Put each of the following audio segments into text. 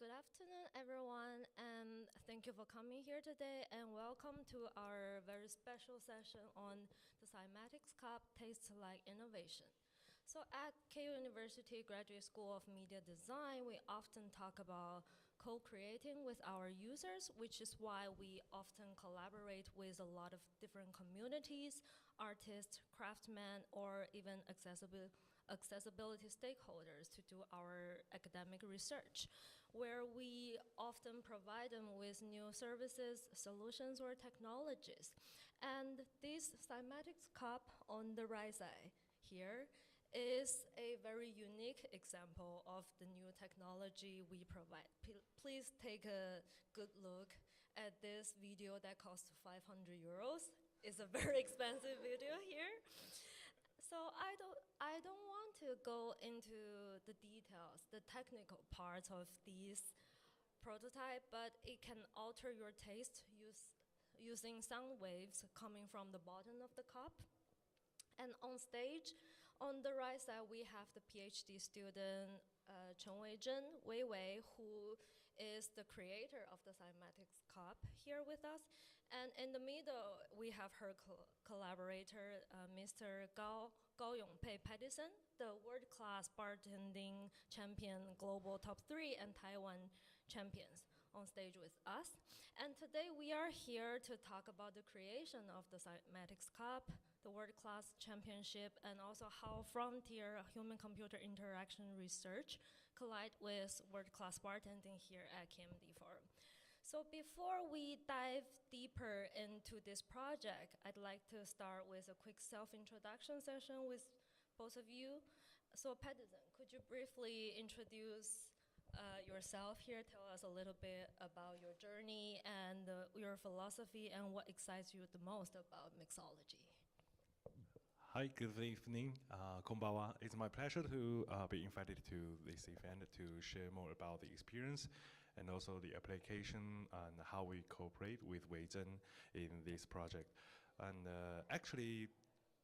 Good afternoon, everyone, and thank you for coming here today, and welcome to our very special session on the Cymatics Cup Tastes Like Innovation. So at Keio University Graduate School of Media Design, we often talk about co-creating with our users, which is why we often collaborate with a lot of different communities, artists, craftsmen, or even accessibility stakeholders to do our academic research, where we often provide them with new services, solutions, or technologies. And this Cymatics Cup on the right side here is a very unique example of the new technology we provide. Please take a good look at this video that costs 500 euros. It's a very expensive video here. So I don't want to go into the details, the technical parts of these prototype, but it can alter your taste using sound waves coming from the bottom of the cup. And on stage, on the right side, we have the PhD student Chen Weizhen, Wei Wei, who is the creator of the Cymatics Cup here with us. And in the middle, we have her collaborator, Mr. Gao Yongpei Pattison, the world-class bartending champion, global top 3, and Taiwan champions on stage with us. And today we are here to talk about the creation of the Cymatics Cup, the world-class championship, and also how frontier human-computer interaction research collide with world-class bartending here at KMD Forum. So before we dive deeper into this project, I'd like to start with a quick self-introduction session with both of you. So Pattison, could you briefly introduce yourself here? Tell us a little bit about your journey and your philosophy and what excites you the most about mixology. Hi, good evening, konbawa. It's my pleasure to be invited to this event to share more about the experience and also the application and how we cooperate with Weizhen in this project. And actually,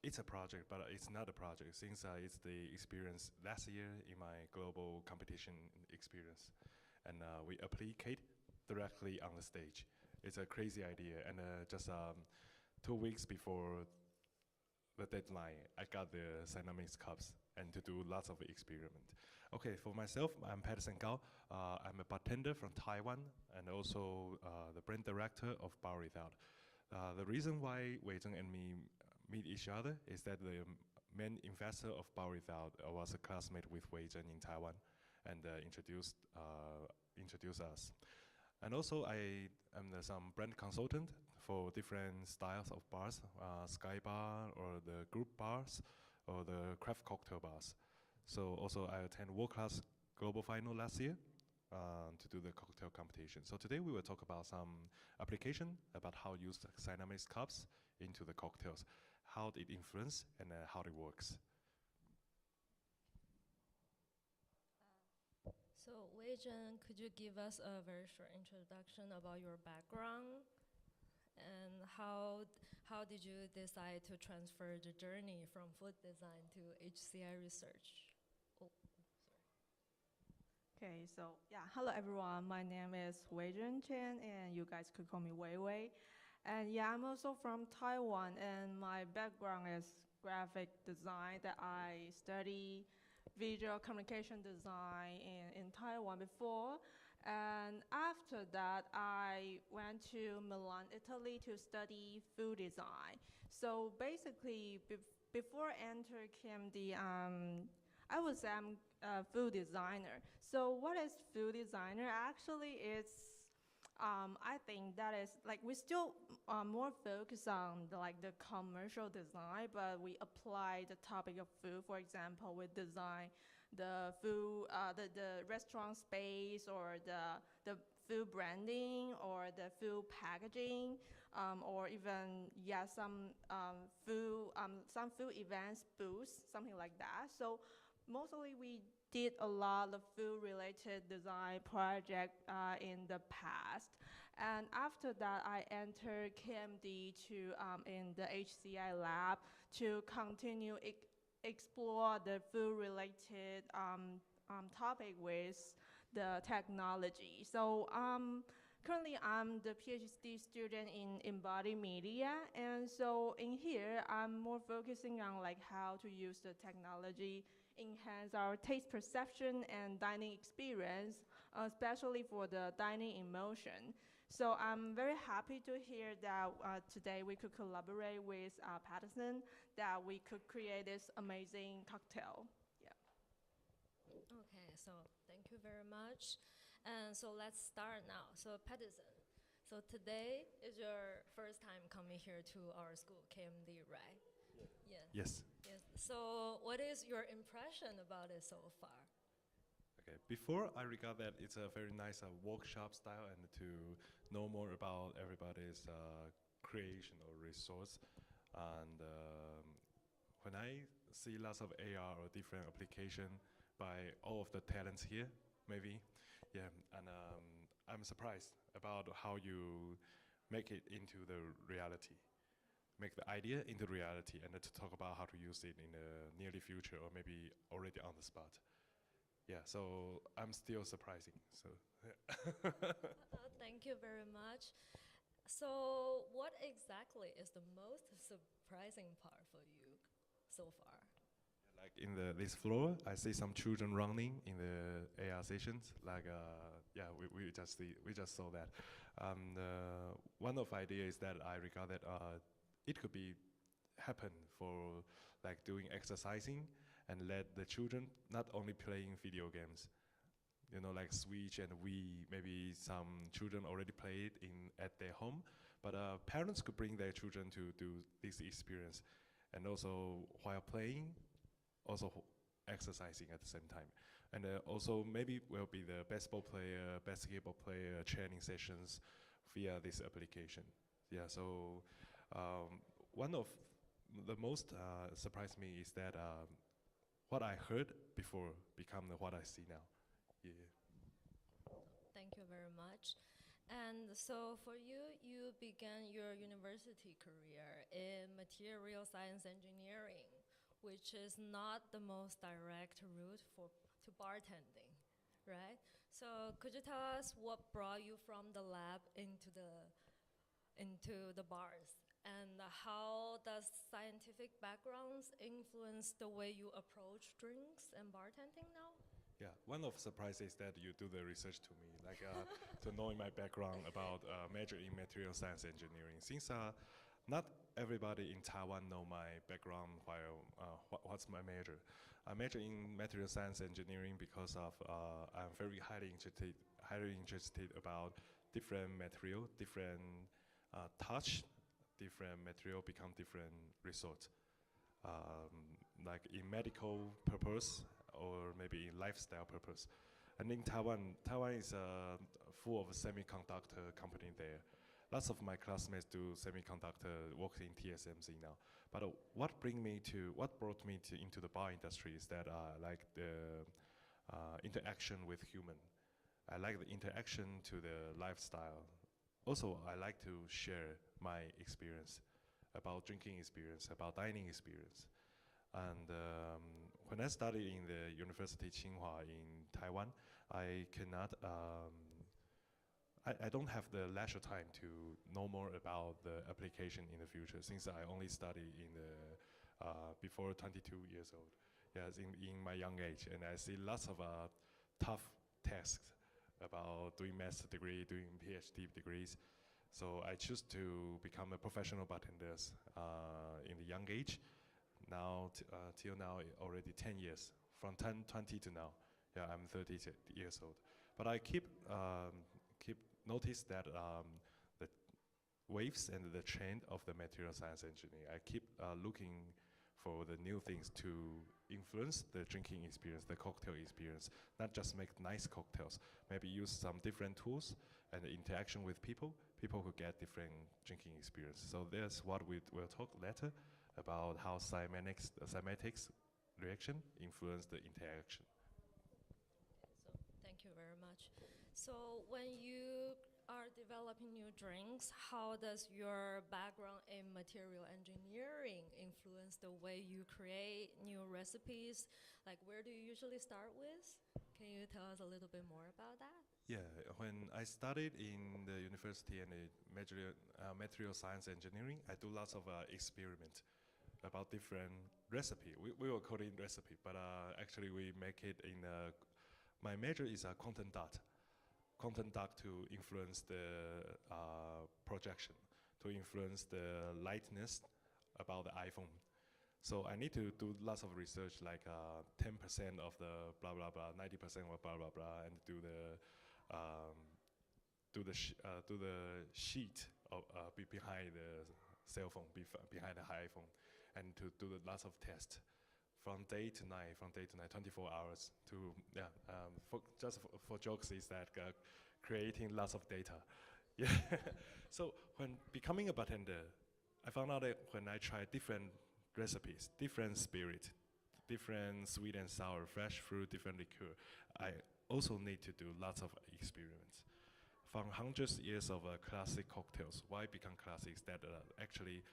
it's a project, but it's not a project since it's the experience last year in my global competition experience. And we applicate directly on the stage. It's a crazy idea, and just 2 weeks before the deadline, I got the Cymatics Cups and to do lots of experiment. Okay, for myself, I'm Pattison Gao. I'm a bartender from Taiwan and also the brand director of Bar Without. The reason why Weizhen and me meet each other is that the main investor of Bar Without was a classmate with Weizhen in Taiwan and introduced us. And also, I am some brand consultant for different styles of bars, Sky Bar or the group bars or the craft cocktail bars. So also, I attend World Class Global Final last year to do the cocktail competition. So today we will talk about some application about how to use the Cymatics cups into the cocktails, how it influences and how it works. So Weizhen, could you give us a very short introduction about your background and how did you decide to transfer the journey from food design to HCI research? Oh, sorry. Okay, so yeah, hello everyone. My name is Weizhen Chen, and you guys could call me Wei Wei. And yeah, I'm also from Taiwan, and my background is graphic design that I study visual communication design in Taiwan before. And after that, I went to Milan, Italy to study food design. So basically, before I entered KMD, I would say I'm a food designer. So what is food designer? Actually, it's I think that is like we still more focus on the commercial design, but we apply the topic of food. For example, we design the food, the restaurant space, or the food branding, or the food packaging, or even some food events booths, something like that. So mostly we did a lot of food-related design project in the past, and after that, I entered KMD to in the HCI lab to continue explore the food-related topic with the technology. So currently I'm the PhD student in embodied media, and so in here I'm more focusing on like how to use the technology enhance our taste perception and dining experience, especially for the dining emotion. So I'm very happy to hear that today we could collaborate with Patterson, that we could create this amazing cocktail. Okay, so thank you very much. And so let's start now. So Patterson, so today is your first time coming here to our school, KMD, right? Yeah. Yes. Yes. So what is your impression about it so far? Okay. Before, I regard that it's a very nice workshop style and to know more about everybody's creation or resource. And when I see lots of AR or different application by all of the talents here, maybe, yeah, and I'm surprised about how you make it into the reality. Make the idea into reality and to talk about how to use it in the nearly future or maybe already on the spot. Yeah, so I'm still surprising. So Thank you very much. So what exactly is the most surprising part for you so far? like in this floor, I see some children running in the AR sessions. Like yeah, we just saw that. One of idea is that I regard that it could be happen for like doing exercising and let the children not only playing video games, you know, like Switch and Wii. Maybe some children already play it at their home, but parents could bring their children to do this experience, and also while playing, also exercising at the same time. And also maybe will be the basketball player training sessions via this application. Yeah, so one of the most surprised me is that what I heard before become what I see now. Yeah. Thank you very much. And so for you, you began your university career in material science engineering, which is not the most direct route to bartending, right? So could you tell us what brought you from the lab into the bars? And how does scientific backgrounds influence the way you approach drinks and bartending now? Yeah, one of the surprises is that you do the research to me, like to knowing my background about major in material science engineering. Since not everybody in Taiwan know my background while what's my major. I major in material science engineering because of I'm very highly interested about different material, different touch, different material become different results. Like in medical purpose or maybe in lifestyle purpose. And in Taiwan is full of semiconductor company there. Lots of my classmates do semiconductor, work in TSMC now. But what brought me into the bar industry is that I like the interaction with human. I like the interaction to the lifestyle. Also, I like to share my experience about drinking experience, about dining experience. And when I studied in the University Tsinghua in Taiwan, I cannot, I don't have the leisure time to know more about the application in the future, since I only study in the, before 22 years old. Yes, in my young age, and I see lots of tough tasks about doing master degree, doing PhD degrees. So I choose to become a professional bartender in the young age. Now, till now, already 10 years, from 20 to now. Yeah, I'm 30 years old. But I keep notice that the waves and the trend of the material science engineering. I keep looking for the new things to influence the drinking experience, the cocktail experience. Not just make nice cocktails, maybe use some different tools and the interaction with people who get different drinking experience. So that's what we'll talk later about how cymatics reaction influence the interaction. So thank you very much. So when you are developing new drinks, how does your background in material engineering influence the way you create new recipes? Like, where do you usually start with? Can you tell us a little bit more about that? Yeah, when I studied in the university and material science engineering, I do lots of experiment about different recipe. We will call it recipe, but actually we make it in my major is quantum dot. Quantum dot to influence the projection, to influence the lightness about the iPhone. So I need to do lots of research, like 10% of the blah blah blah, 90% of blah blah blah, and do the sheet of behind the cell phone, behind the iPhone, and to do the lots of tests from day to night, 24 hours to for jokes is that creating lots of data. Yeah. So when becoming a bartender, I found out that when I try different recipes, different spirit, different sweet and sour, fresh fruit, different liqueur, I also need to do lots of experiments. From hundreds years of classic cocktails, why become classic is that actually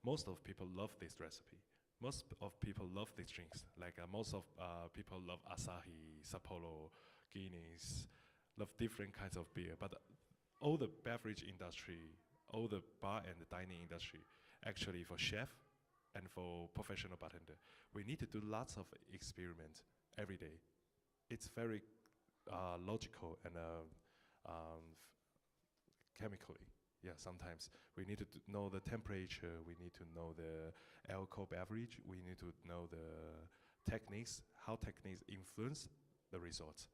most of people love this recipe. Most of people love these drinks. Like most of people love Asahi, Sapporo, Guinness, love different kinds of beer. But all the beverage industry, all the bar and the dining industry, actually for chef and for professional bartender, we need to do lots of experiments every day. It's very logical and chemically. Yeah, sometimes we need to know the temperature, we need to know the alcohol beverage, we need to know the techniques, how techniques influence the results.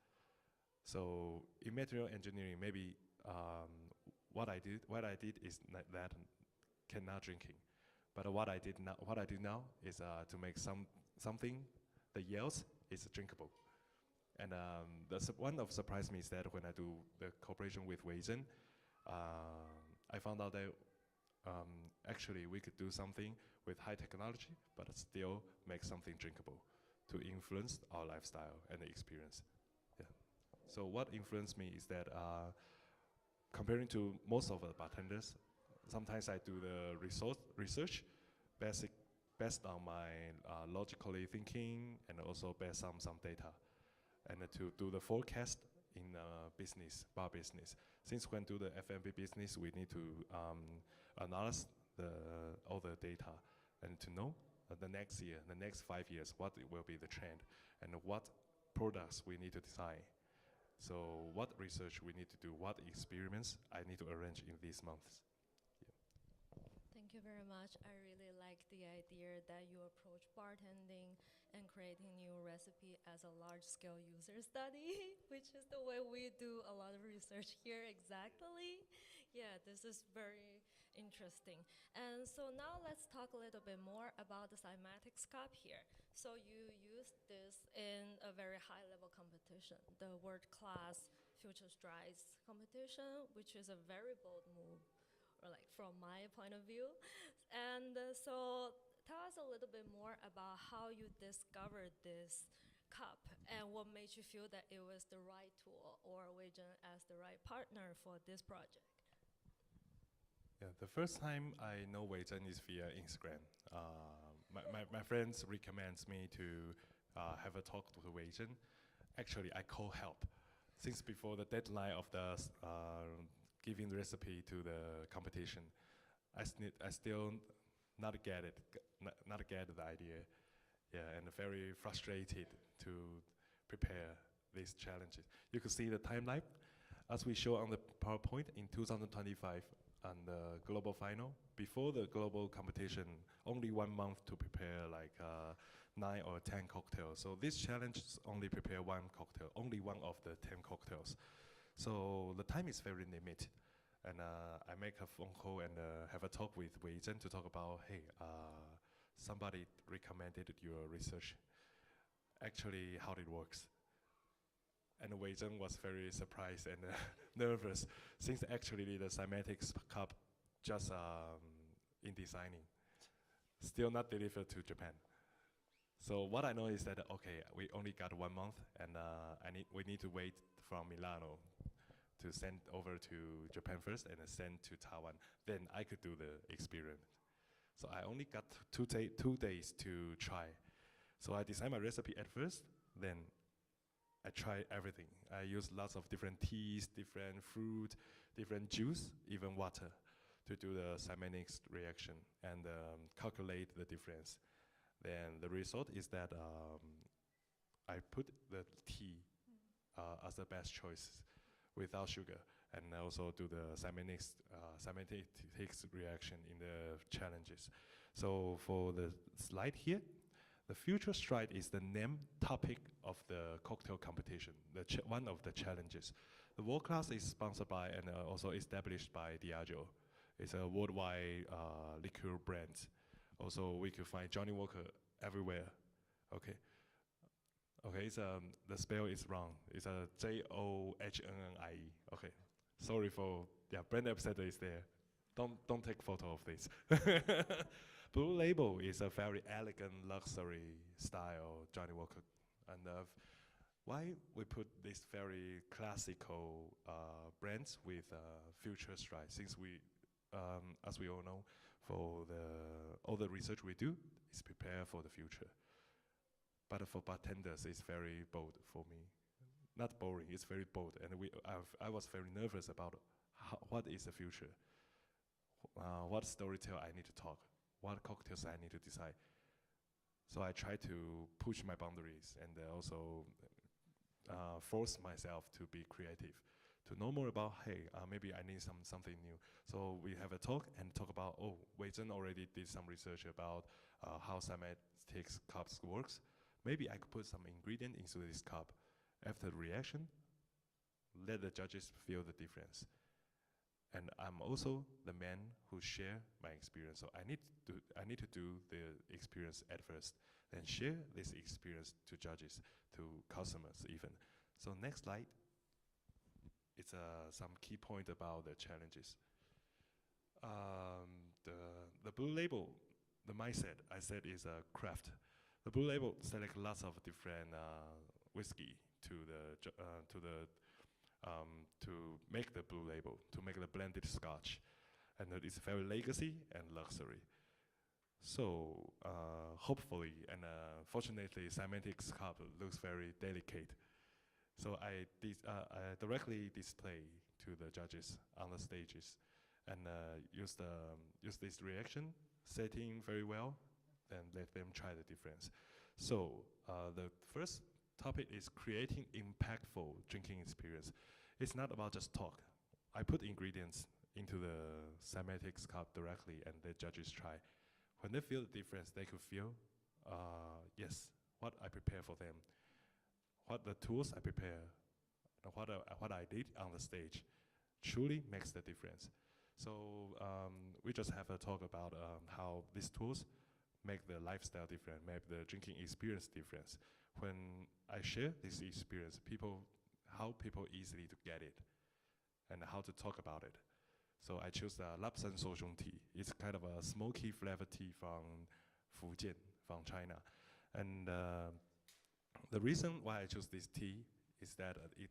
So in material engineering, maybe what I did is that cannot drinking. But what I do now is to make something that yields is drinkable. And one of surprised me is that when I do the cooperation with Weizhen, I found out that actually we could do something with high technology, but still make something drinkable to influence our lifestyle and the experience. Yeah. So what influenced me is that comparing to most of the bartenders, sometimes I do the research based on my logically thinking and also based on some data, and to do the forecast in business, bar business. Since when do the F&B business, we need to analyze all the data and to know the next year, the next 5 years, what will be the trend and what products we need to design. So what research we need to do, what experiments I need to arrange in these months. Thank you very much. I really like the idea that you approach bartending and creating new recipe as a large-scale user study, which is the way we do a lot of research here exactly. Yeah, this is very interesting. And so now let's talk a little bit more about the Cymatics Cup here. So you used this in a very high-level competition, the world-class Future Strides competition, which is a very bold move, or like from my point of view. And so tell us a little bit more about how you discovered this cup and what made you feel that it was the right tool or Weizhen as the right partner for this project. Yeah, the first time I know Weizhen is via Instagram. My friends recommends me to have a talk with Weizhen. Actually, I call help. Since before the deadline of the giving the recipe to the competition, I still not get the idea. Yeah, and very frustrated to prepare these challenges. You could see the timeline as we show on the PowerPoint in 2025 on the global final. Before the global competition, only 1 month to prepare like 9 or 10 cocktails. So this challenge is only prepare one cocktail, only one of the 10 cocktails. So the time is very limited. And I make a phone call and have a talk with Weizhen to talk about, hey, somebody recommended your research. Actually, how it works. And Weizhen was very surprised and nervous, since actually the Cymatics Cup just in designing, still not delivered to Japan. So what I know is that, okay, we only got 1 month, and we need to wait from Milano to send over to Japan first and then send to Taiwan. Then I could do the experiment. So I only got 2 days to try. So I designed my recipe at first, then I try everything. I use lots of different teas, different fruit, different juice, even water, to do the cymatics reaction and calculate the difference. Then the result is that I put the tea as the best choice without sugar, and also do the cymatics reaction in the challenges. So for the slide here, the future stride is the name topic of the cocktail competition, one of the challenges. The world class is sponsored by and also established by Diageo. It's a worldwide liquor brand. Also, we can find Johnny Walker everywhere. Okay. Okay, it's, the spell is wrong. It's a Johnnnie. Okay, sorry for brand ambassador is there. Don't take photo of this. Blue Label is a very elegant luxury style Johnny Walker, and why we put this very classical brands with future stride? Since we, as we all know, for all the research we do is prepare for the future. But for bartenders, it's very bold for me. Not boring, it's very bold, and I was very nervous about what is the future. What storytell I need to talk, what cocktails I need to decide. So I try to push my boundaries and also force myself to be creative, to know more about, hey, maybe I need something new. So we have a talk and talk about, oh, Wei Zhen already did some research about how cymatics cups works. Maybe I could put some ingredient into this cup. After the reaction, let the judges feel the difference. And I'm also the man who share my experience. So I need to do the experience at first, then share this experience to judges, to customers even. So next slide, it's some key point about the challenges. The Blue Label, the mindset I said is a craft. The Blue Label select lots of different whiskey to make the Blue Label, to make the blended scotch. And it's very legacy and luxury. So hopefully, and fortunately, cymatics cup looks very delicate. So I directly display to the judges on the stages and use this reaction setting very well, and let them try the difference. So the first topic is creating impactful drinking experience. It's not about just talk. I put ingredients into the cymatics cup directly, and the judges try. When they feel the difference, they could feel, yes, what I prepare for them, what the tools I prepare, and what I did on the stage truly makes the difference. So we just have a talk about how these tools make the lifestyle different, make the drinking experience different. When I share this experience, how people easily to get it, and how to talk about it. So I chose the Lapsang Soshong tea. It's kind of a smoky flavored tea from Fujian, from China. And the reason why I chose this tea is that it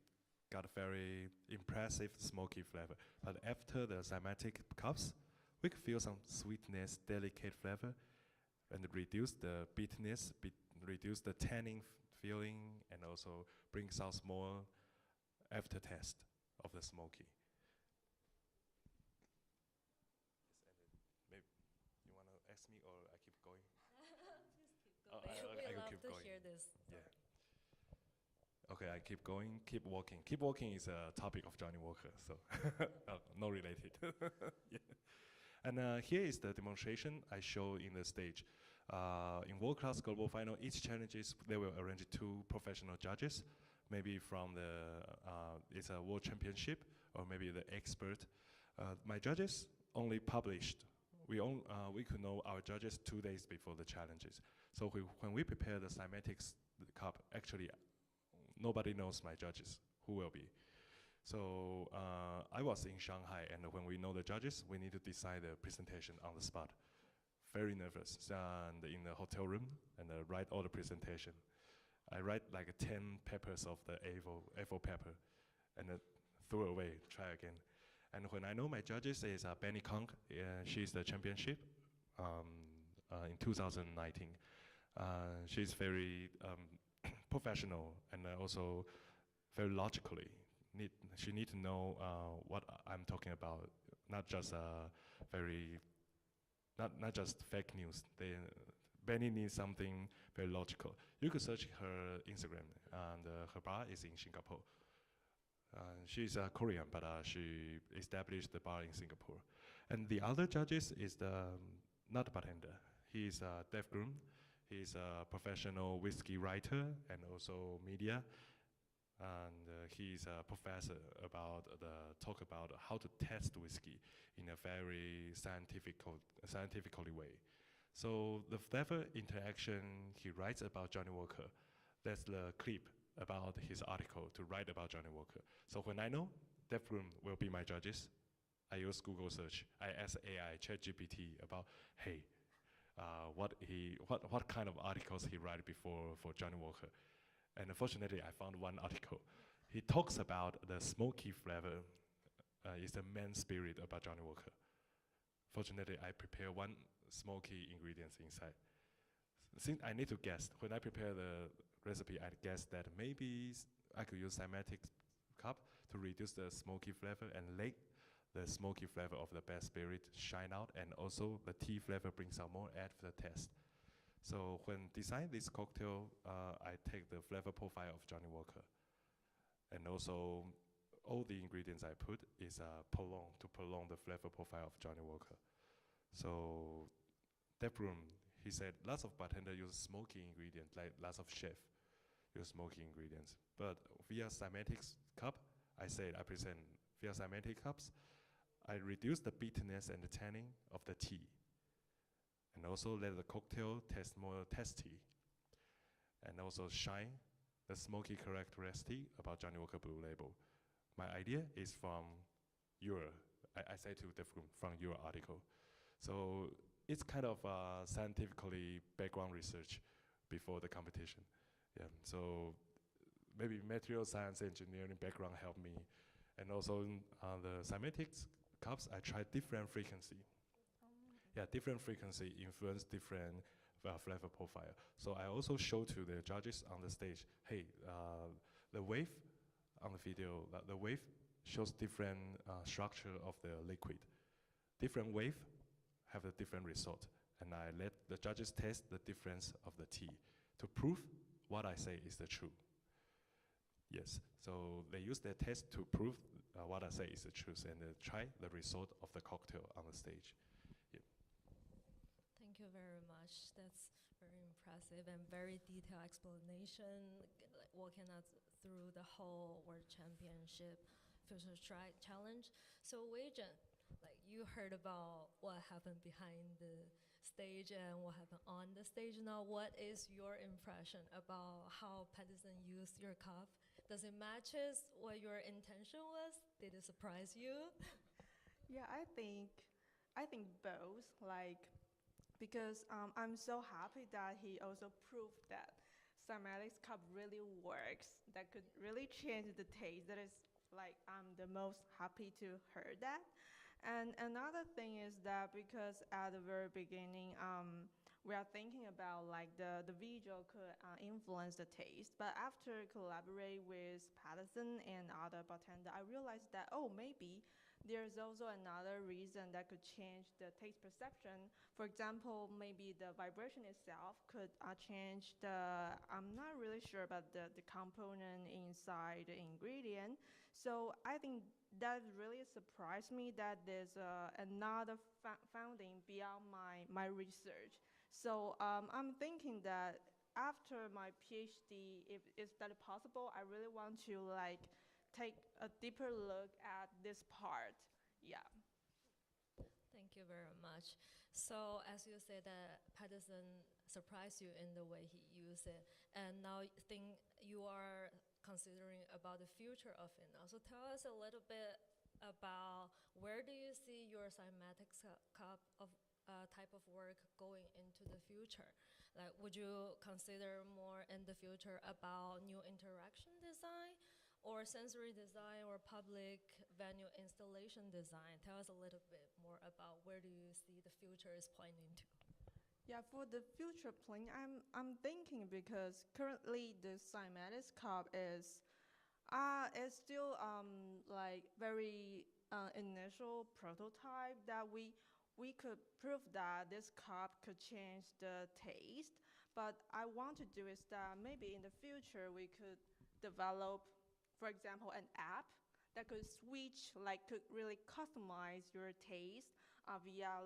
got a very impressive smoky flavor. But after the cymatic cups, we could feel some sweetness, delicate flavor, and reduce the bitterness, reduce the tanning feeling, and also brings out more aftertaste of the smoky. Maybe you want to ask me, or I keep going? Please keep going. I love keep to going. hear this. Yeah. Okay, I keep going, keep walking. Keep walking is a topic of Johnny Walker, so no related. Yeah. And here is the demonstration I show in the stage. In World Class Global Final, each challenges, they will arrange 2 professional judges, maybe from it's a world championship, or maybe the expert. My judges only published, we could know our judges 2 days before the challenges. So when we prepare the cymatics cup, actually nobody knows my judges, who will be. So I was in Shanghai, and when we know the judges, we need to decide the presentation on the spot. Very nervous, and in the hotel room, and write all the presentation. I write like 10 papers of the A4 paper, and threw away, try again. And when I know my judges is Benny Kong, she's the championship in 2019. She's very professional, and also very logically. She need to know what I'm talking about, not just not just fake news. Benny needs something very logical. You could search her Instagram, and her bar is in Singapore. She's Korean, but she established the bar in Singapore. And the other judges is not a bartender. He's a deaf groom. He's a professional whiskey writer and also media. And he's a professor talk about how to test whiskey in a very scientifically way. So the flavor interaction he writes about Johnny Walker, that's the clip about his article to write about Johnny Walker. So when I know deaf room will be my judges, I use Google search. I ask AI, ChatGPT about, hey, what kind of articles he write before for Johnny Walker. And unfortunately, I found one article. He talks about the smoky flavor is the main spirit about Johnny Walker. Fortunately, I prepare one smoky ingredients inside. Since I need to guess, when I prepare the recipe, I guess that maybe I could use Cymatics cup to reduce the smoky flavor and let the smoky flavor of the best spirit shine out, and also the tea flavor brings out more, add to the taste. So when design this cocktail, I take the flavor profile of Johnny Walker, and also all the ingredients I put is prolong the flavor profile of Johnny Walker. So that room, he said lots of bartenders use smoky ingredients, like lots of chefs use smoky ingredients. But via Cymatics cup, I present via Cymatic cups, I reduce the bitterness and the tannin of the tea, and also let the cocktail taste more tasty, and also shine the smoky characteristic about Johnny Walker Blue Label. My idea is from I say to the from your article. So it's kind of scientifically background research before the competition. Yeah, so maybe material science engineering background helped me. And also the Cymatics cups, I tried different frequency. Yeah, different frequency influence different flavor profile. So I also show to the judges on the stage, hey, the wave on the video, the wave shows different structure of the liquid. Different wave have a different result. And I let the judges test the difference of the tea to prove what I say is the truth. Yes, so they use their test to prove what I say is the truth, and try the result of the cocktail on the stage. Yeah. Thank you very much. That's very impressive and very detailed explanation, like walking us through the whole World Championship Future Strike Challenge. So Wei-Jun, like you heard about what happened behind the stage and what happened on the stage. Now, what is your impression about how Patterson used your cup? Does it matches what your intention was? Did it surprise you? Yeah, I think both. Like, because I'm so happy that he also proved that Cymatics cup really works. That could really change the taste. That is like I'm the most happy to hear that. And another thing is that because at the very beginning, we are thinking about like the visual could influence the taste, but after collaborate with Patterson and other bartender, I realized that, oh, maybe there's also another reason that could change the taste perception. For example, maybe the vibration itself could change I'm not really sure about the component inside the ingredient. So I think that really surprised me that there's another founding beyond my research. So I'm thinking that after my PhD, if that is possible, I really want to like take a deeper look at this part. Yeah. Thank you very much. So as you said that Patterson surprised you in the way he used it, and now think you are considering about the future of it now. So tell us a little bit about where do you see your Cymatics cup of type of work going into the future? Like, would you consider more in the future about new interaction design, or sensory design, or public venue installation design? Tell us a little bit more about where do you see the future is pointing to. Yeah, for the future plan, I'm thinking because currently the Cymatics cup is It's still like very initial prototype that we could prove that this cup could change the taste. But I want to do is that maybe in the future we could develop, for example, an app that could switch, like could really customize your taste via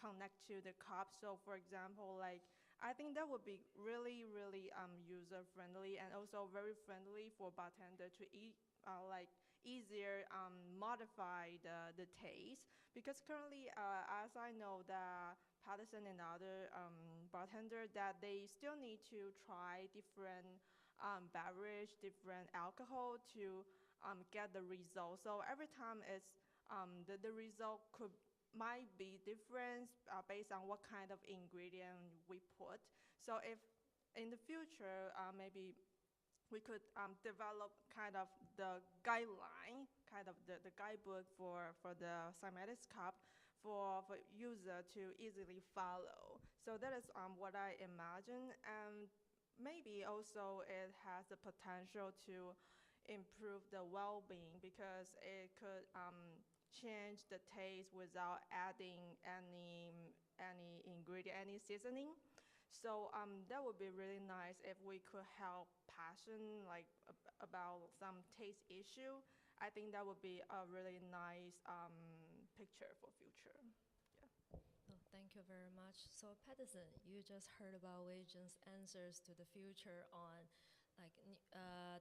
connect to the cup. So for example, like I think that would be really, really user friendly and also very friendly for bartender to eat, like easier modify the taste. Because currently, as I know that Patterson and other bartender that they still need to try different beverage, different alcohol to get the result. So every time it's the result might be different based on what kind of ingredient we put. So if in the future maybe we could develop kind of the guideline, kind of the guidebook for the Cymatics cup for user to easily follow. So that is what I imagine, and maybe also it has the potential to improve the well-being because it could change the taste without adding any ingredient, any seasoning. So that would be really nice if we could help passion like about some taste issue. I think that would be a really nice picture for future. Yeah. Oh, thank you very much. So Patterson, you just heard about Wei Zhen's answers to the future on like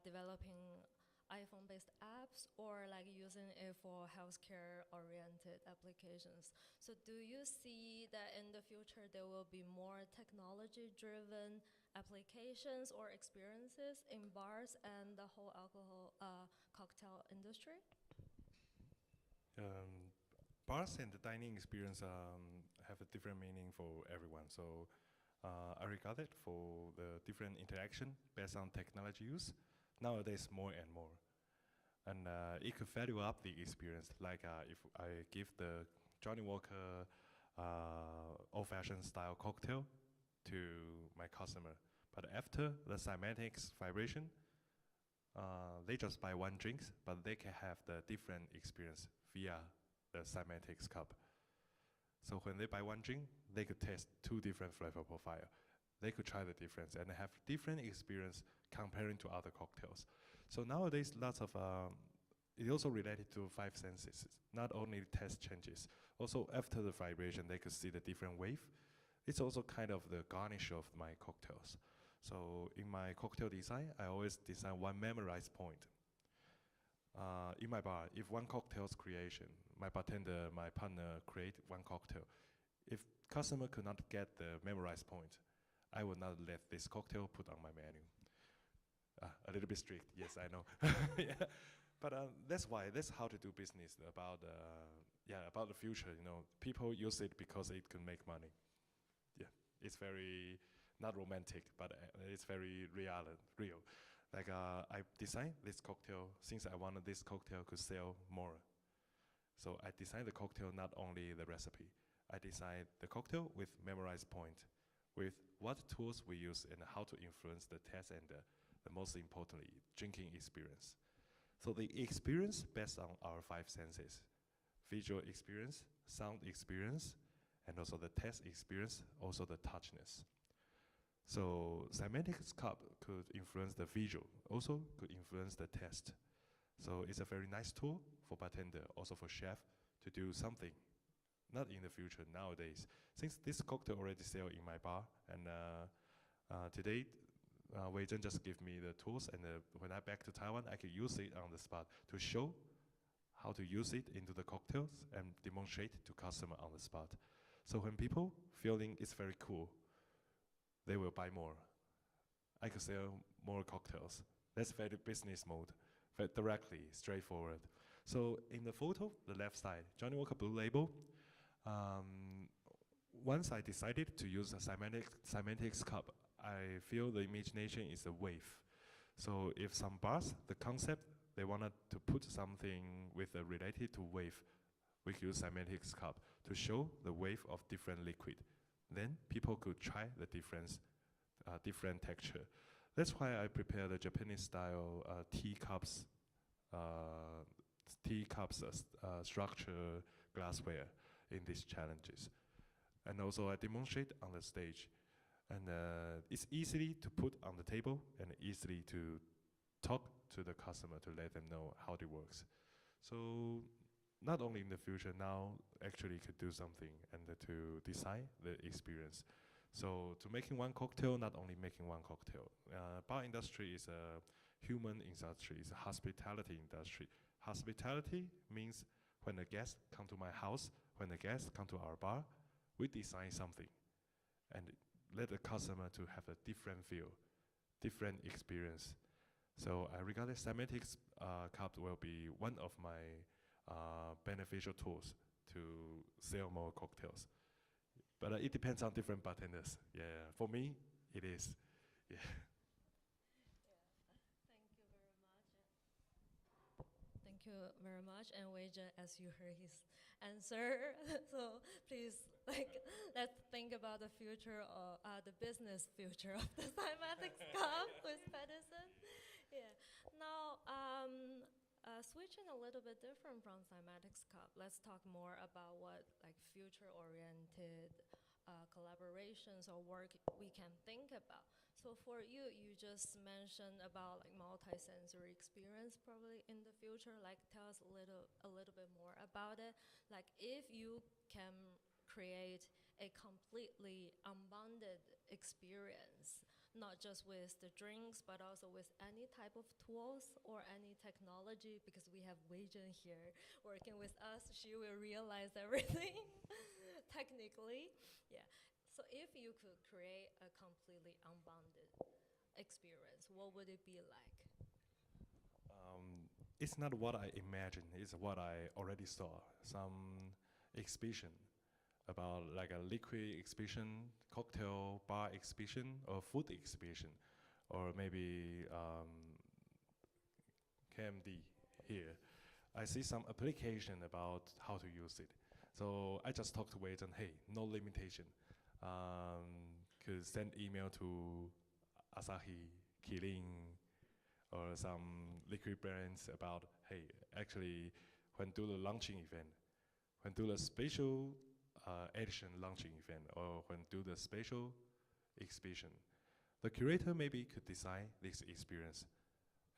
developing iPhone-based apps or like using it for healthcare-oriented applications. So do you see that in the future there will be more technology-driven applications or experiences in bars and the whole alcohol cocktail industry? Bars and the dining experience have a different meaning for everyone. So I regard it for the different interaction based on technology use. Nowadays, more and more. And it could value up the experience. Like if I give the Johnny Walker old-fashioned style cocktail to my customer, but after the Cymatics vibration, they just buy one drink, but they can have the different experience via the Cymatics cup. So when they buy one drink, they could taste two different flavor profile. They could try the difference and have different experience comparing to other cocktails. So nowadays, lots of, it also related to five senses. Not only taste changes, also after the vibration, they could see the different wave. It's also kind of the garnish of my cocktails. So in my cocktail design, I always design one memorized point. In my bar, if one cocktail's creation, my bartender, my partner create one cocktail. If customer could not get the memorized point, I will not let this cocktail put on my menu. A little bit strict, yes, I know. Yeah. But that's how to do business about the future. You know, people use it because it can make money. Yeah, it's very not romantic, but it's very real. Like I designed this cocktail since I wanted this cocktail could sell more. So I designed the cocktail not only the recipe. I designed the cocktail with memorized point, with what tools we use and how to influence the taste and the most importantly, drinking experience. So the experience based on our five senses: visual experience, sound experience, and also the taste experience, also the touchness. So Cymatics cup could influence the visual, also could influence the taste. So it's a very nice tool for bartender, also for chef, to do something. Not in the future, nowadays. Since this cocktail already sell in my bar, and today, Wei Zhen just give me the tools, and when I back to Taiwan, I can use it on the spot to show how to use it into the cocktails and demonstrate to customer on the spot. So when people feeling it's very cool, they will buy more. I could sell more cocktails. That's very business mode, very directly, straightforward. So in the photo, the left side, Johnny Walker Blue Label. Once I decided to use a Cymatics cup, I feel the imagination is a wave. So if some bars, the concept, they wanted to put something with related to wave, we could use Cymatics cup to show the wave of different liquid. Then people could try the different texture. That's why I prepare the Japanese style tea cups teacups, structure, glassware in these challenges. And also I demonstrate on the stage. And it's easily to put on the table and easily to talk to the customer to let them know how it works. So not only in the future, now actually could do something and to design the experience. So to making one cocktail, not only making one cocktail. Bar industry is a human industry, it's a hospitality industry. Hospitality means when the guests come to my house, when the guests come to our bar, we design something and let the customer to have a different feel, different experience. So I regard the Cymatics cup will be one of my beneficial tools to sell more cocktails. But it depends on different bartenders. Yeah, for me, it is. Yeah. Thank you very much. And Wei-Zhen, as you heard his answer, so please, let's think about the future of the business future of the Cymatics cup with Pedersen. Yeah. Now, switching a little bit different from Cymatics cup, let's talk more about what future-oriented collaborations or work we can think about. So for you, you just mentioned about multi-sensory experience probably in the future. Tell us a little bit more about it. If you can create a completely unbounded experience, not just with the drinks, but also with any type of tools or any technology, because we have Wei-Zhen here working with us, she will realize everything technically. Yeah. So if you could create a completely unbounded experience, what would it be like? It's not what I imagined, it's what I already saw. Some exhibition about a liquid exhibition, cocktail bar exhibition, or food exhibition, or maybe KMD here. I see some application about how to use it. So I just talked to Wei-Zhen, hey, no limitation. Could send email to Asahi, Kirin, or some liquid brands about, hey, actually, when do the launching event, when do the special edition launching event, or when do the special exhibition, the curator maybe could design this experience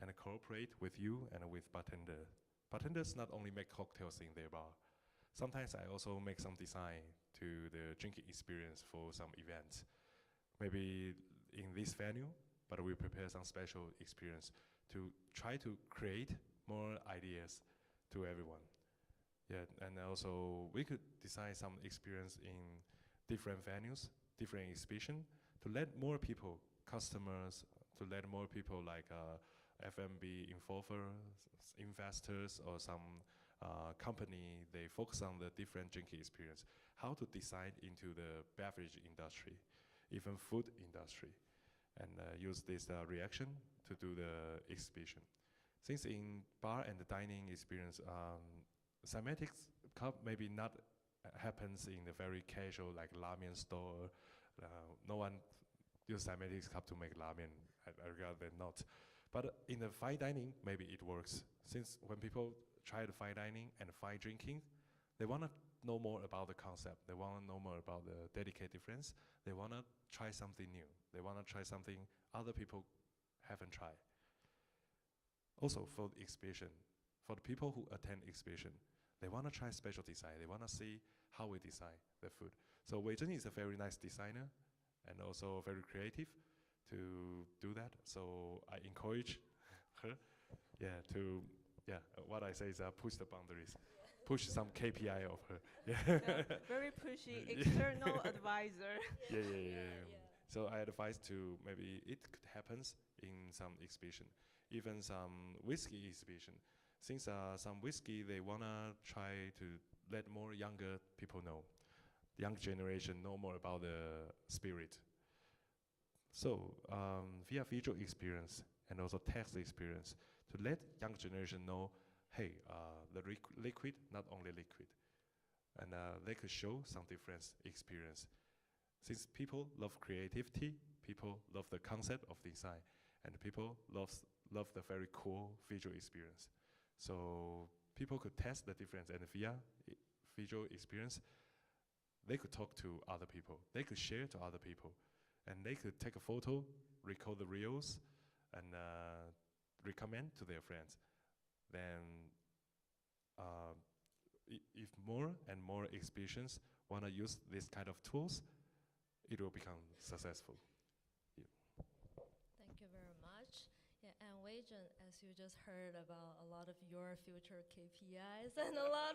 and cooperate with you and with bartender. Bartenders not only make cocktails in their bar, sometimes I also make some design to the drinking experience for some events. Maybe in this venue, but we prepare some special experience to try to create more ideas to everyone. Yeah, and also we could design some experience in different venues, different exhibition, to let more people, customers, to let more people like F&B investors, or some company, they focus on the different drinking experience, how to design into the beverage industry, even food industry, and use this reaction to do the exhibition. Since in bar and the dining experience, Cymatics cup maybe not happens in a very casual like ramen store. No one use Cymatics cup to make ramen. I regard that not. But in the fine dining, maybe it works. Since when people try the fine dining and fine drinking, they want to know more about the concept. They want to know more about the dedicated difference. They want to try something new. They want to try something other people haven't tried. Also for the exhibition, for the people who attend exhibition, they want to try special design. They want to see how we design the food. So Wei-Zhen is a very nice designer and also very creative to do that. So I encourage her, what I say is push the boundaries, push some KPI of her. Yeah, very pushy external advisor. Yeah. So I advise to maybe it could happen in some exhibition, even some whiskey exhibition. Since some whiskey, they wanna try to let more younger people know, the young generation know more about the spirit. So via visual experience and also text experience, to let young generation know, hey, the liquid, not only liquid, and they could show some different experience. Since people love creativity, people love the concept of design, and people love the very cool visual experience. So people could test the difference, and via visual experience, they could talk to other people. They could share to other people, and they could take a photo, record the reels, and recommend to their friends. Then, if more and more exhibitions want to use this kind of tools, it will become successful. Thank you very much. Yeah, and Weijun, as you just heard about a lot of your future KPIs and a lot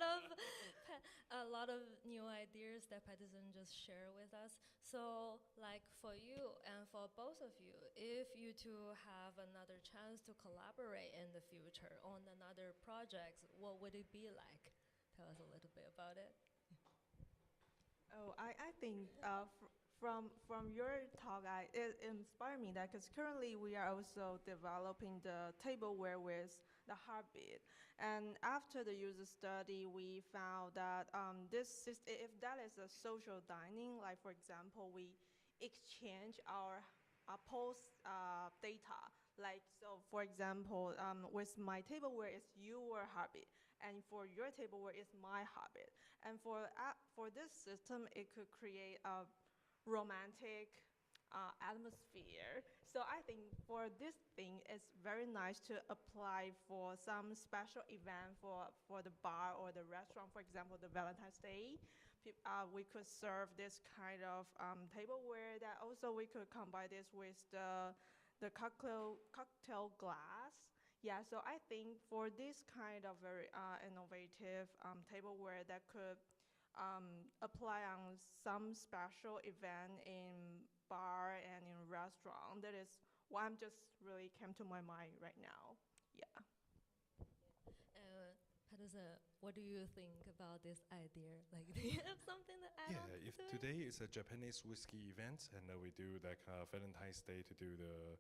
of new ideas that Patterson just shared with us. So, like for you and for both of you, if you two have another chance to collaborate in the future on another project, what would it be like? Tell us a little bit about it. Oh, I think from your talk, it inspired me that because currently we are also developing the tableware with the heartbeat. And after the user study, we found that if that is a social dining, like for example, we exchange our post data. Like so, for example, with my tableware, it's your heartbeat, and for your tableware, it's my heartbeat. And for this system, it could create a romantic atmosphere. So I think for this thing, it's very nice to apply for some special event for the bar or the restaurant. For example, the Valentine's Day, we could serve this kind of tableware. That also we could combine this with the cocktail glass. Yeah, so I think for this kind of very innovative tableware that could apply on some special event in bar and in restaurant. That is what just really came to my mind right now. Yeah. Patterson, what do you think about this idea? Like, do you have something to add on? If today is a Japanese whiskey event, and we do like Valentine's Day to do the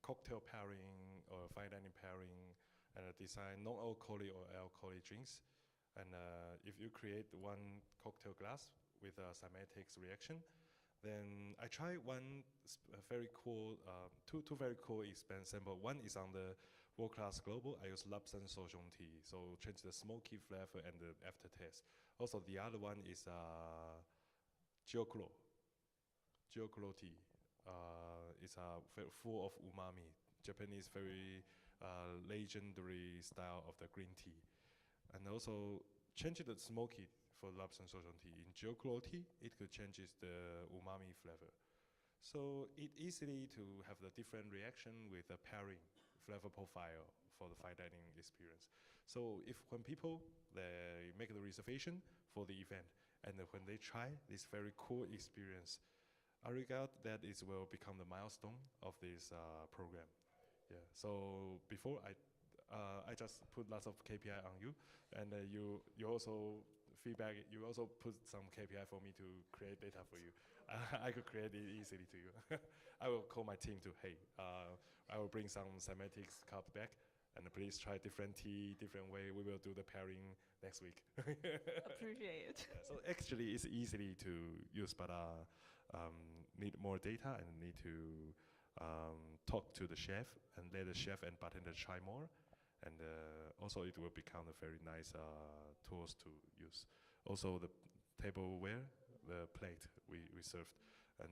cocktail pairing or fine dining pairing, and design non-alcoholic or alcoholic drinks. And if you create one cocktail glass with a Cymatics reaction, then I try one very cool, two very cool example. One is on the World Class Global. I use Lapsang Sojong tea, so change the smoky flavor and the aftertaste. Also, the other one is Gyokuro tea. It's full of umami. Japanese very legendary style of the green tea. And also change the smoky for Lapsang Sojong tea. In Gyokuro tea, it could change the umami flavor. So it easily to have the different reaction with the pairing flavor profile for the fine dining experience. So when people they make the reservation for the event, and when they try this very cool experience, I regard that it will become the milestone of this program. Yeah. So before I just put lots of KPI on you, and you also feedback. You also put some KPI for me to create data for you. I could create it easily to you. I will call my team to, hey, I will bring some Cymatics cup back, and please try different tea, different way. We will do the pairing next week. Appreciate it. So actually, it's easily to use, but need more data and need to talk to the chef and let the chef and bartender try more. And also it will become a very nice tools to use. Also the tableware, the plate we served, and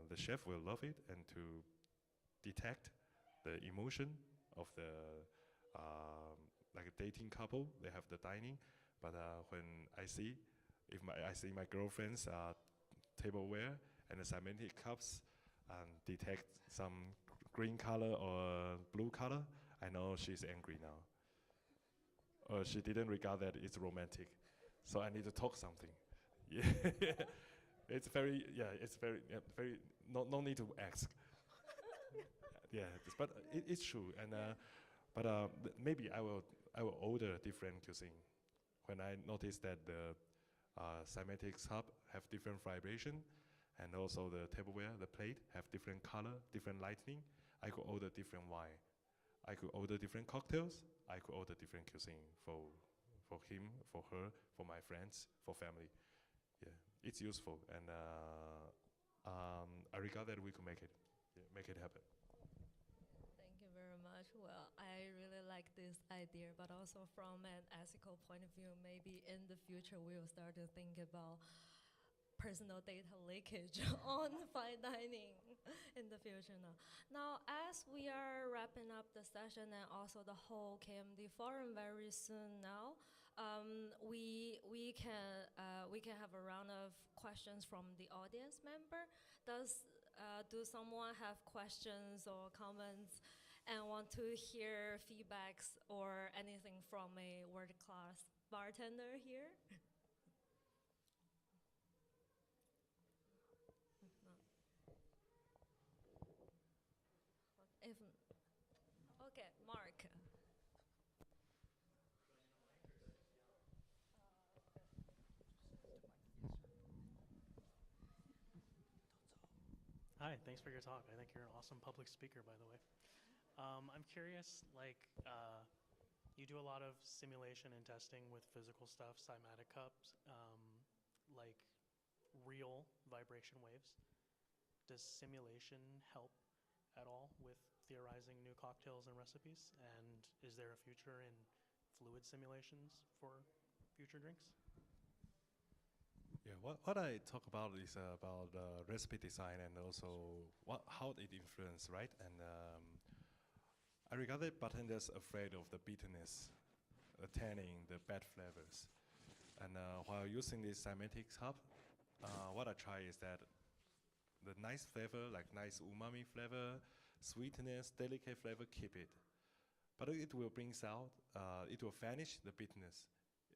the chef will love it, and to detect the emotion of the like a dating couple, they have the dining, but when I see my girlfriend's tableware and the Cymatic cups detect some green color or blue color, I know she's angry now. Or she didn't regard that it's romantic. So I need to talk something. Yeah. It's very, no need to ask. Yeah, but it's true. And maybe I will order different cuisine. When I notice that the Cymatics hub have different vibration, and also the tableware, the plate have different color, different lighting, I could order different wine. I could order different cocktails. I could order different cuisine for him, for her, for my friends, for family. Yeah, it's useful, and I regard that we could make it happen. Thank you very much, Well, I really like this idea, but also from an ethical point of view, maybe in the future we will start to think about personal data leakage on fine dining in the future now. Now, as we are wrapping up the session and also the whole KMD forum very soon now, we can have a round of questions from the audience member. Do someone have questions or comments and want to hear feedbacks or anything from a world-class bartender here? Okay, Mark. Hi, thanks for your talk. I think you're an awesome public speaker, by the way. I'm curious, you do a lot of simulation and testing with physical stuff, cymatic cups, like real vibration waves. Does simulation help at all with theorizing new cocktails and recipes? And is there a future in fluid simulations for future drinks? Yeah, what I talk about is about recipe design and also how it influence, right? And I regarded bartenders afraid of the bitterness, the tanning, the bad flavors. And while using this Cymatics hub, what I try is that the nice flavor, like nice umami flavor, sweetness, delicate flavor, keep it. But it will it will vanish the bitterness,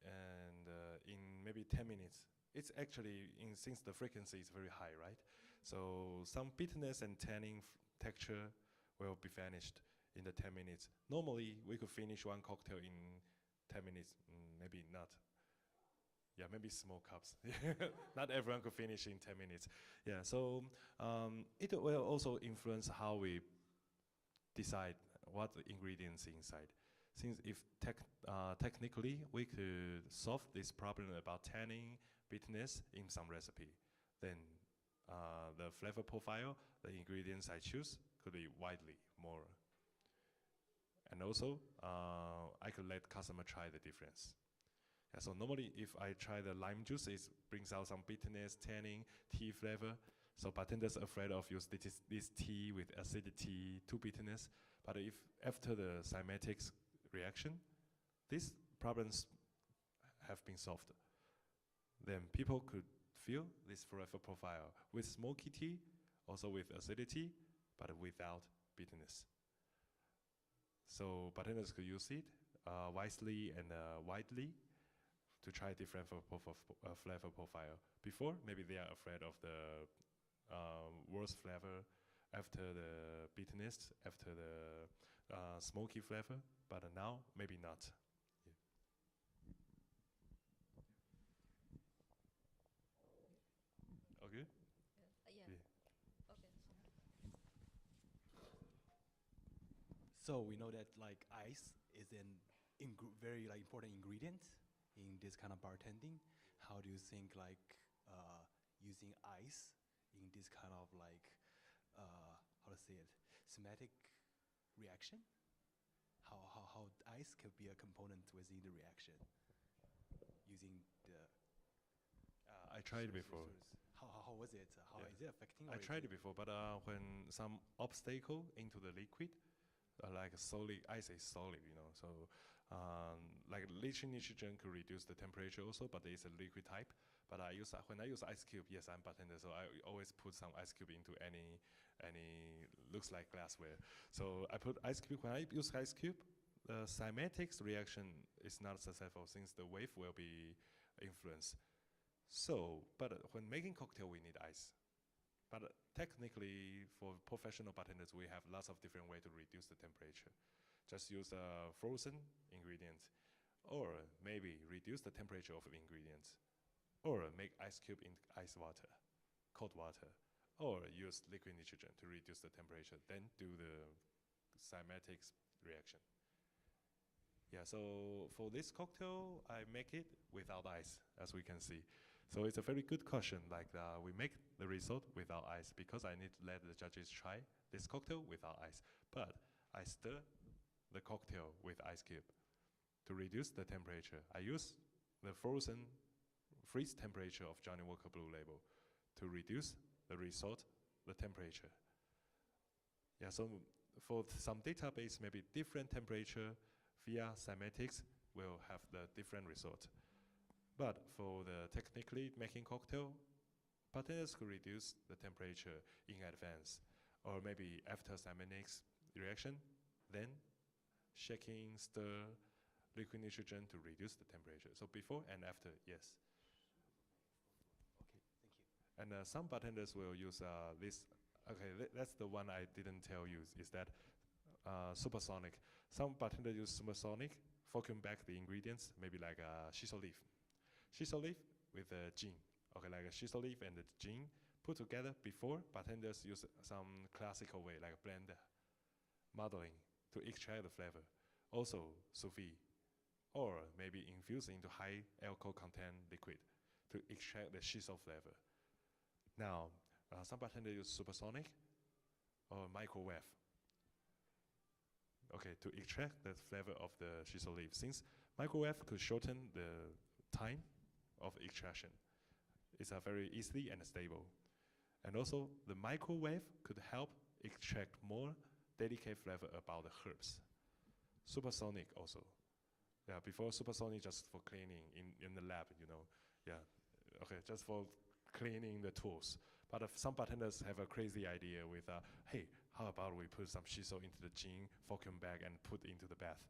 and in maybe 10 minutes. It's actually, since the frequency is very high, right? So some bitterness and tanning texture will be vanished in the 10 minutes. Normally, we could finish one cocktail in 10 minutes, maybe not. Yeah, maybe small cups. Not everyone could finish in 10 minutes. Yeah, so it will also influence how we decide what the ingredients inside. Since if technically we could solve this problem about tanning, bitterness in some recipe, then the flavor profile, the ingredients I choose could be widely more. And also, I could let customer try the difference. Yeah, so normally if I try the lime juice, it brings out some bitterness, tanning, tea flavor. So bartenders are afraid of use this tea with acidity, too bitterness. But if after the Cymatics reaction, these problems have been solved. Then people could feel this flavor profile with smoky tea, also with acidity, but without bitterness. So bartenders could use it wisely and widely to try different flavor profile. Before, maybe they are afraid of the worse flavor after the bitterness, after the smoky flavor, but now maybe not. Okay? Yeah. Yeah. Okay. So we know that like ice is an very important ingredient in this kind of bartending. How do you think like using ice in this kind of like how to say it, cymatic reaction? How ice could be a component within the reaction using the I tried before. How was it? How Yeah. is it affecting? I tried it before, but when some obstacle into the liquid, like solid, ice is solid, you know. So like leaching nitrogen could reduce the temperature also, but it's a liquid type. But when I use ice cube, yes, I'm bartender, so I always put some ice cube into any looks like glassware. So I put ice cube. When I use ice cube, the cymatics reaction is not successful since the wave will be influenced. So, but when making cocktail, we need ice. But technically, for professional bartenders, we have lots of different ways to reduce the temperature. Just use frozen ingredients, or maybe reduce the temperature of the ingredients, or make ice cube in ice water, cold water, or use liquid nitrogen to reduce the temperature, then do the cymatics reaction. Yeah, so for this cocktail, I make it without ice, as we can see. So it's a very good question, like we make the result without ice because I need to let the judges try this cocktail without ice. But I stir the cocktail with ice cube. To reduce the temperature, I use the freeze temperature of Johnny Walker Blue Label to reduce the result, the temperature. Yeah, so for some database, maybe different temperature via Cymatics will have the different result. But for the technically making cocktail, bartenders could reduce the temperature in advance, or maybe after Cymatics reaction, then shaking, stir, liquid nitrogen to reduce the temperature. So before and after, yes. Okay, thank you. And some bartenders will use this. Okay, that's the one I didn't tell you, is that supersonic. Some bartenders use supersonic, vacuum back the ingredients, maybe like shiso leaf. Shiso leaf with gin. Okay, like a shiso leaf and the gin put together before. Bartenders use some classical way, like a blender, modeling to extract the flavor. Also, sous vide, or maybe infuse into high alcohol content liquid to extract the shiso flavor. Now, some bartenders use supersonic or microwave. Okay, to extract the flavor of the shiso leaf, since microwave could shorten the time of extraction. It's very easily and stable. And also, the microwave could help extract more delicate flavor about the herbs. Supersonic also. Yeah, before supersonic just for cleaning in the lab, you know. Yeah, okay, just for cleaning the tools. But some bartenders have a crazy idea with, hey, how about we put some shiso into the gin, vacuum bag, and put into the bath.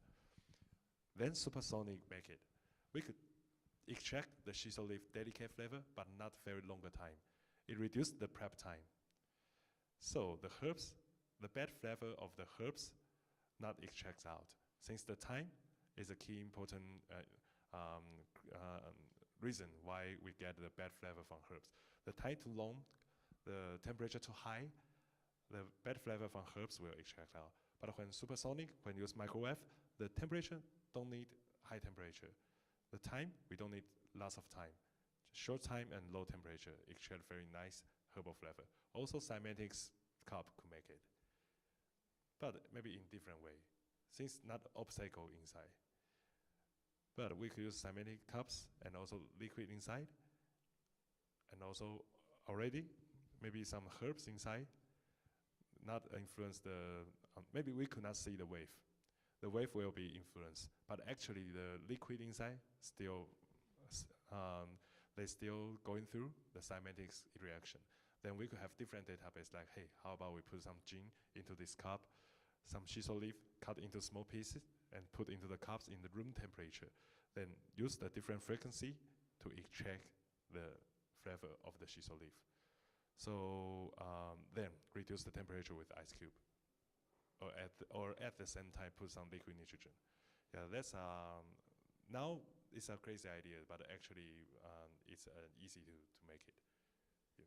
Then supersonic make it. We could extract the shiso leaf delicate flavor, but not very longer time. It reduced the prep time. So the herbs, the bad flavor of the herbs, not extracts out. Since the time is a key important reason why we get the bad flavor from herbs. The time too long, the temperature too high, the bad flavor from herbs will extract out. But when supersonic, when you use microwave, the temperature don't need high temperature. The time, we don't need lots of time. Short time and low temperature extract very nice herbal flavor. Also, Cymatics cup could make it. But maybe in different way, since not obstacle inside. But we could use Cymatic cups and also liquid inside. And also already, maybe some herbs inside, not influence the, maybe we could not see the wave. The wave will be influenced, but actually the liquid inside still, they're still going through the Cymatics reaction. Then we could have different database like, hey, how about we put some gin into this cup, some shiso leaf cut into small pieces and put into the cups in the room temperature. Then use the different frequency to extract the flavor of the shiso leaf. So then reduce the temperature with ice cube. Or at the same time put some liquid nitrogen. Yeah, that's now it's a crazy idea, but actually it's easy to make it. Yeah.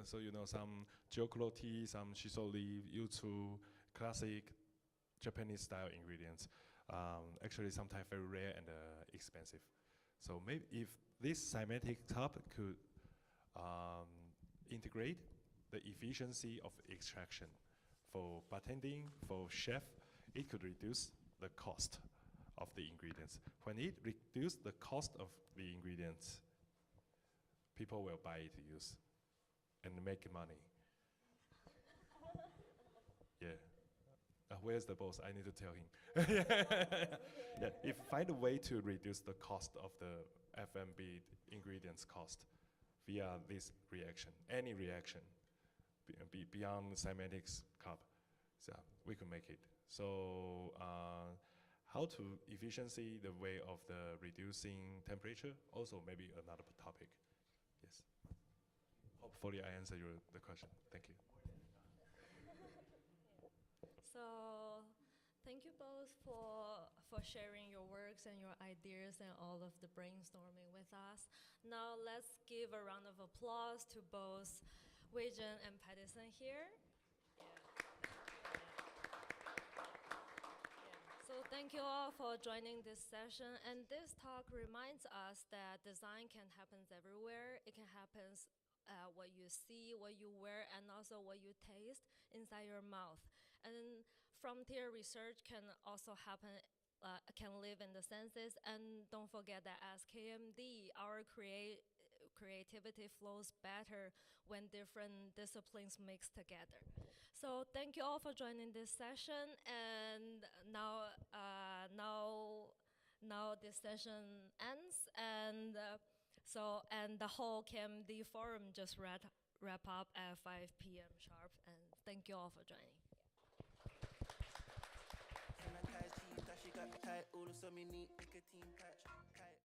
So you know some gyokuro tea, some shiso leaf, yuzu, classic Japanese style ingredients. Actually sometimes very rare and expensive. So maybe if this Cymatic cup could integrate the efficiency of extraction for bartending, for chef, it could reduce the cost of the ingredients. When it reduces the cost of the ingredients, people will buy it to use and make money. Yeah. Where's the boss? I need to tell him. Yeah, if find a way to reduce the cost of the FMB ingredients cost via this reaction, any reaction beyond Cymatics cup, so we can make it. So how to efficiency the way of the reducing temperature, also maybe another topic. Yes. Hopefully I answer the question. Thank you. So thank you both for sharing your works and your ideas and all of the brainstorming with us. Now let's give a round of applause to both Wei-Zhen and Patterson here. So thank you all for joining this session. And this talk reminds us that design can happen everywhere. It can happen what you see, what you wear, and also what you taste inside your mouth. And frontier research can also happen, can live in the senses. And don't forget that as KMD, our creativity flows better when different disciplines mix together. So thank you all for joining this session. And now this session ends. And and the whole KMD forum just wrap up at 5 p.m. sharp. And thank you all for joining. Sanitize cheese, that she got me tight. All of some nicotine patch.